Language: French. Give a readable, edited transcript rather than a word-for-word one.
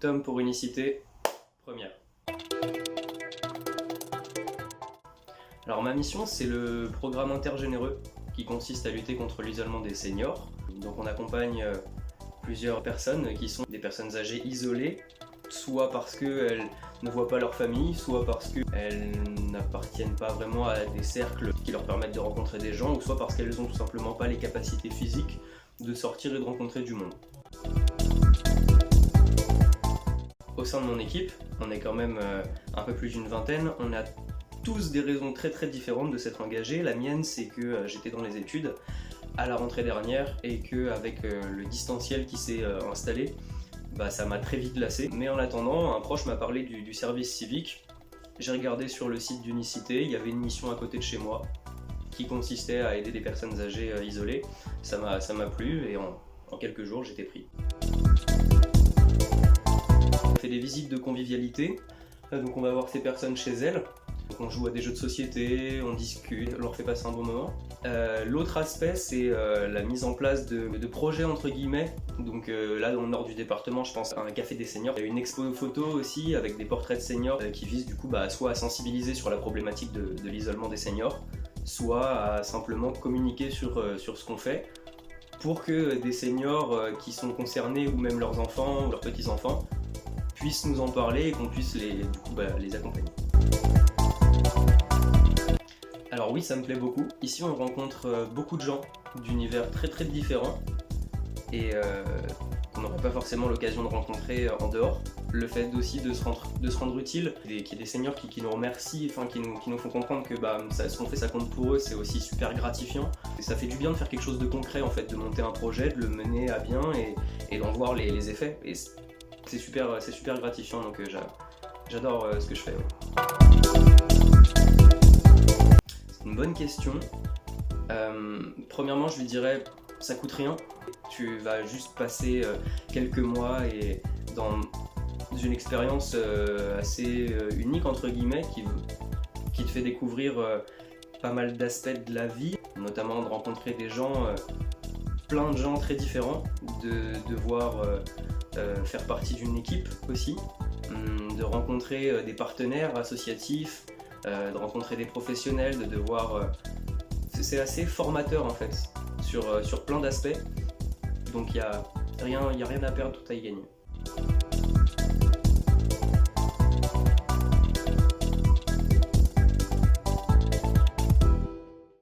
Tom pour Unicité, première. Alors ma mission, c'est le programme intergénéreux qui consiste à lutter contre l'isolement des seniors. Donc on accompagne plusieurs personnes qui sont des personnes âgées isolées, soit parce qu'elles ne voient pas leur famille, soit parce qu'elles n'appartiennent pas vraiment à des cercles qui leur permettent de rencontrer des gens, ou soit parce qu'elles n'ont tout simplement pas les capacités physiques de sortir et de rencontrer du monde. Au sein de mon équipe, on est quand même un peu plus d'une vingtaine, on a tous des raisons très différentes de s'être engagés. La mienne, c'est que j'étais dans les études à la rentrée dernière et qu'avec le distanciel qui s'est installé, ça m'a très vite lassé. Mais en attendant, un proche m'a parlé du service civique. J'ai regardé sur le site d'Unicité, il y avait une mission à côté de chez moi qui consistait à aider des personnes âgées isolées. Ça m'a plu et en quelques jours, j'étais pris. On fait des visites de convivialité, donc on va voir ces personnes chez elles. Donc on joue à des jeux de société, on discute, on leur fait passer un bon moment. L'autre aspect, c'est la mise en place de projets entre guillemets. Donc là, dans le nord du département, je pense à un café des seniors. Il y a une expo photo aussi avec des portraits de seniors qui visent du coup soit à sensibiliser sur la problématique de l'isolement des seniors, soit à simplement communiquer sur ce qu'on fait pour que des seniors qui sont concernés ou même leurs enfants ou leurs petits-enfants puissent nous en parler et qu'on puisse les accompagner. Alors oui, ça me plaît beaucoup. Ici, on rencontre beaucoup de gens d'univers très différents et qu'on n'aurait pas forcément l'occasion de rencontrer en dehors. Le fait aussi de se rendre utile, qu'il y ait des seniors qui nous remercient, qui nous font comprendre que ce qu'on fait, ça compte pour eux, c'est aussi super gratifiant. Et ça fait du bien de faire quelque chose de concret, en fait, de monter un projet, de le mener à bien et d'en voir les effets. Et c'est super gratifiant, donc j'adore ce que je fais. Ouais. Une bonne question. Premièrement, je lui dirais, ça coûte rien. Tu vas juste passer quelques mois et dans une expérience assez unique entre guillemets qui te fait découvrir pas mal d'aspects de la vie, notamment de rencontrer des gens, plein de gens très différents, de devoir faire partie d'une équipe aussi, de rencontrer des partenaires associatifs, de rencontrer des professionnels, de devoir... c'est assez formateur en fait, sur plein d'aspects. Donc il n'y a rien à perdre, tout à y gagner.